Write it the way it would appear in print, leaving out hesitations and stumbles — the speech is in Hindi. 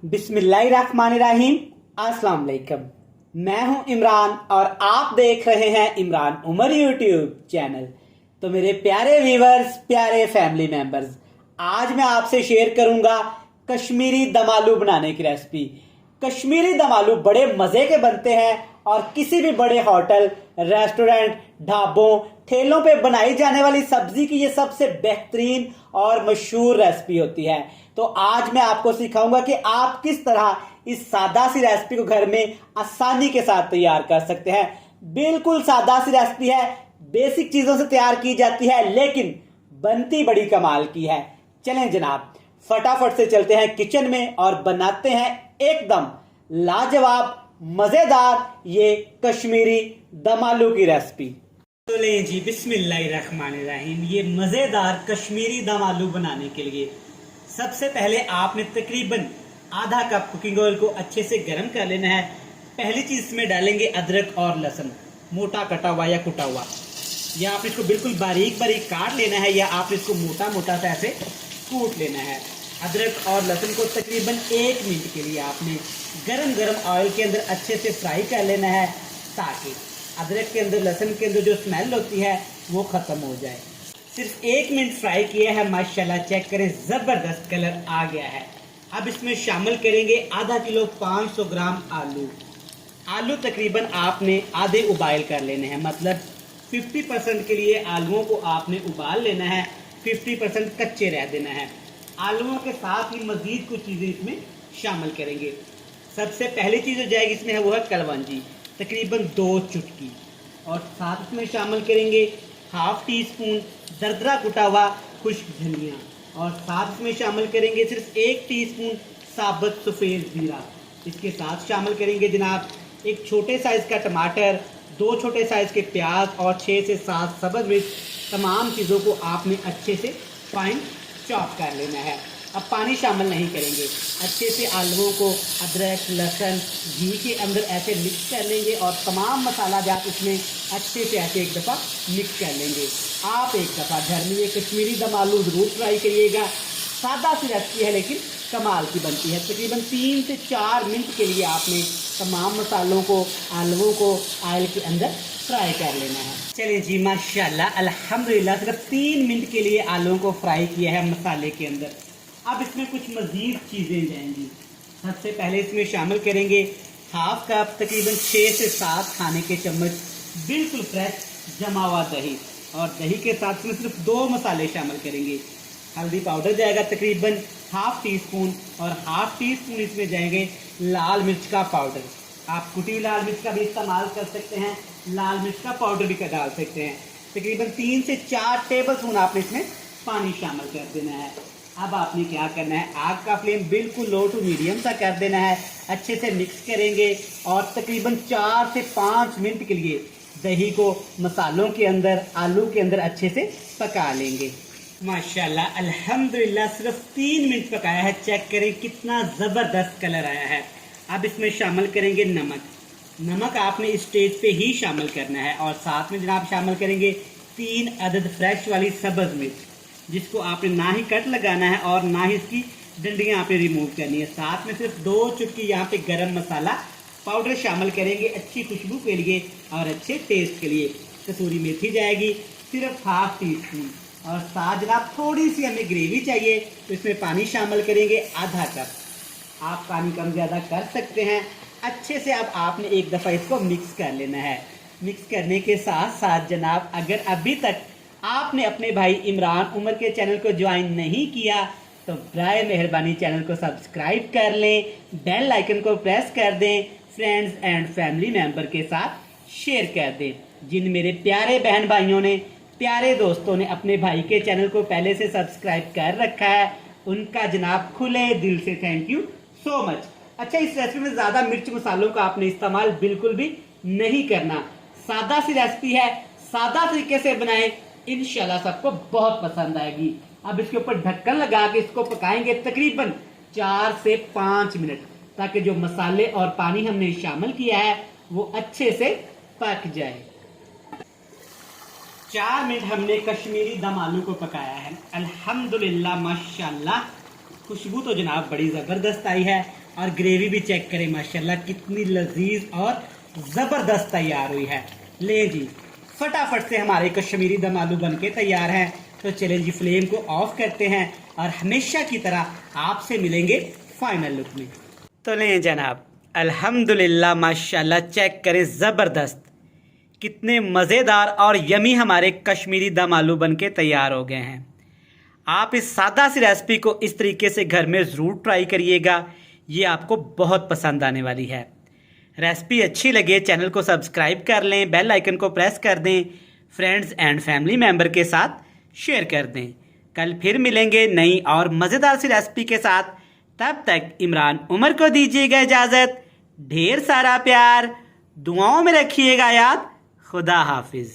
बिस्मिल्लाहिर्रहमानिर्रहीम। अस्सलाम वालेकुम। मैं हूं इमरान और आप देख रहे हैं इमरान उमर यूट्यूब चैनल। तो मेरे प्यारे व्यूवर्स, प्यारे फैमिली मेंबर्स, आज मैं आपसे शेयर करूंगा कश्मीरी दम आलू बनाने की रेसिपी। कश्मीरी दम आलू बड़े मजे के बनते हैं और किसी भी बड़े होटल, रेस्टोरेंट, ढाबों, ठेलों पे बनाई जाने वाली सब्जी की ये सबसे बेहतरीन और मशहूर रेसिपी होती है। तो आज मैं आपको सिखाऊंगा कि आप किस तरह इस सादा सी रेसिपी को घर में आसानी के साथ तैयार कर सकते हैं। बिल्कुल सादा सी रेसिपी है, बेसिक चीजों से तैयार की जाती है, लेकिन बनती बड़ी कमाल की है। चलें जनाब, फटाफट से चलते हैं किचन में और बनाते हैं एकदम लाजवाब मजेदार ये कश्मीरी दम आलू की रेसिपी। तो लें जी, बिस्मिल्लाहिर्रहमानिर्रहीम। ये मजेदार कश्मीरी दम आलू बनाने के लिए सबसे पहले आपने तकरीबन आधा कप कुकिंग ऑयल को अच्छे से गर्म कर लेना है। पहली चीज इसमें डालेंगे अदरक और लहसुन, मोटा कटा हुआ या कुटा हुआ, या आपने इसको बिल्कुल बारीक बारीक काट लेना है या आपने इसको मोटा मोटा सा ऐसे कूट लेना है। अदरक और लहसुन को तकरीबन 1 मिनट के लिए आपने गरम गरम ऑयल के अंदर अच्छे से फ्राई कर लेना है, ताकि अदरक के अंदर, लहसुन के अंदर जो स्मेल होती है वो खत्म हो जाए। सिर्फ 1 मिनट फ्राई किया है, माशाल्लाह चेक करें, जबरदस्त कलर आ गया है। अब इसमें शामिल करेंगे आधा किलो 500 ग्राम आलू। आलू तकरीबन आपने आधे उबाइल कर लेने हैं, मतलब 50% के लिए आलूओं को आपने उबाल लेना है, 50% कच्चे रह देना है। आलूओं के साथ ही मजीद कुछ चीज़ें इसमें शामिल करेंगे। सबसे पहली चीज़ जो जाएगी इसमें है वो है कलवंजी, तकरीबन 2 चुटकी, और साथ इसमें शामिल करेंगे हाफ टी स्पून दरदरा कुटा हुआ खुश्क धनिया, और साथ इसमें शामिल करेंगे सिर्फ 1 टीस्पून साबुत सफ़ेद जीरा। इसके साथ शामिल करेंगे जनाब एक छोटे साइज़ का टमाटर, 2 छोटे साइज़ के प्याज और 6 से 7 सब्ज़ मिर्च। तमाम चीज़ों को आपने अच्छे से फाइन चॉप कर लेना है। अब पानी शामिल नहीं करेंगे, अच्छे से आलूओं को अदरक, लहसुन, घी के अंदर ऐसे मिक्स कर लेंगे और तमाम मसाला जात इसमें अच्छे से ऐसे एक दफ़ा मिक्स कर लेंगे। आप एक दफ़ा घर में ये कश्मीरी दम आलू ज़रूर ट्राई करिएगा। सादा सी रेसिपी है लेकिन कमाल की बनती है। तकरीबन 3 से 4 मिनट के लिए आपने तमाम मसालों को, आलूओं को ऑयल के अंदर फ्राई कर लेना है। चलिए जी, माशाल्लाह अल्हम्दुलिल्लाह, सिर्फ 3 मिनट के लिए आलूओं को फ्राई किया है मसाले के अंदर। अब इसमें कुछ मज़ीद चीज़ें जाएंगी। सबसे पहले इसमें शामिल करेंगे हाफ कप, तकरीबन 6 से 7 खाने के चम्मच बिल्कुल फ्रेश जमा हुआ दही, और दही के साथ इसमें सिर्फ 2 मसाले शामिल करेंगे। हल्दी पाउडर जाएगा तकरीबन हाफ टी स्पून, और हाफ टी स्पून इसमें जाएंगे लाल मिर्च का पाउडर। आप कुटी लाल मिर्च का भी इस्तेमाल कर सकते हैं, लाल मिर्च का पाउडर भी डाल सकते हैं। तकरीबन 3 से 4 टेबल स्पून आपने इसमें पानी शामिल कर देना है। अब आपने क्या करना है, आग का फ्लेम बिल्कुल लो टू मीडियम सा कर देना है। अच्छे से मिक्स करेंगे और तकरीबन 4 से 5 मिनट के लिए दही को मसालों के अंदर, आलू के अंदर अच्छे से पका लेंगे। माशाल्लाह अल्हम्दुलिल्लाह, सिर्फ 3 मिनट पकाया है। चेक करें कितना ज़बरदस्त कलर आया है। अब इसमें शामिल करेंगे नमक। नमक आपने इस स्टेज पे ही शामिल करना है, और साथ में जनाब शामिल करेंगे 3 अदद फ्रेश वाली सब्ज़ मिर्च, जिसको आपने ना ही कट लगाना है और ना ही इसकी डंडियाँ आपने रिमूव करनी है। साथ में सिर्फ 2 चुटकी यहाँ पे गरम मसाला पाउडर शामिल करेंगे, अच्छी खुशबू के लिए और अच्छे टेस्ट के लिए। कसूरी मेथी जाएगी सिर्फ हाफ टी स्पून, और साथ जनाब थोड़ी सी हमें ग्रेवी चाहिए, तो इसमें पानी शामिल करेंगे आधा कप। आप पानी कम ज़्यादा कर सकते हैं। अच्छे से अब आपने एक दफ़ा इसको मिक्स कर लेना है। मिक्स करने के साथ साथ जनाब, अगर अभी तक आपने अपने भाई इमरान उमर के चैनल को ज्वाइन नहीं किया तो बराए मेहरबानी चैनल को सब्सक्राइब कर लें, बेल आइकन को प्रेस कर दें, फ्रेंड्स एंड फैमिली मेंबर के साथ शेयर कर दें। जिन मेरे प्यारे बहन भाइयों ने, प्यारे दोस्तों ने अपने भाई के चैनल को पहले से सब्सक्राइब कर रखा है, उनका जनाब खुले दिल से थैंक यू सो मच। अच्छा, इस रेसिपी में ज़्यादा मिर्च मसालों का आपने इस्तेमाल बिल्कुल भी नहीं करना। सादा सी रेसिपी है, सादा तरीके से बनाएं, इंशाल्लाह सबको बहुत पसंद आएगी। अब इसके ऊपर ढक्कन लगा के इसको पकाएंगे तकरीबन 4 से 5 मिनट, ताकि जो मसाले और पानी हमने शामिल किया है वो अच्छे से पक जाए। 4 मिनट हमने कश्मीरी दम आलू को पकाया है। अल्हम्दुलिल्लाह माशाल्लाह, खुशबू तो जनाब बड़ी ज़बरदस्त आई है। और ग्रेवी भी चेक करें माशाल्लाह कितनी लजीज और ज़बरदस्त तैयार हुई है। ले जी, फटाफट से हमारे कश्मीरी दम आलू बनके तैयार हैं। तो चलें जी, फ्लेम को ऑफ करते हैं और हमेशा की तरह आपसे मिलेंगे फाइनल लुक में। तो लें जनाब, अल्हम्दुलिल्लाह माशाल्लाह, चेक करें ज़बरदस्त कितने मज़ेदार और यमी हमारे कश्मीरी दम आलू बनके तैयार हो गए हैं। आप इस सादा सी रेसिपी को इस तरीके से घर में ज़रूर ट्राई करिएगा, ये आपको बहुत पसंद आने वाली है। रेसिपी अच्छी लगे चैनल को सब्सक्राइब कर लें, बेल आइकन को प्रेस कर दें, फ्रेंड्स एंड फैमिली मेम्बर के साथ शेयर कर दें। कल फिर मिलेंगे नई और मज़ेदार सी रेसिपी के साथ। तब तक इमरान उमर को दीजिएगा इजाज़त। ढेर सारा प्यार, दुआओं में रखिएगा याद। खुदा हाफिज़।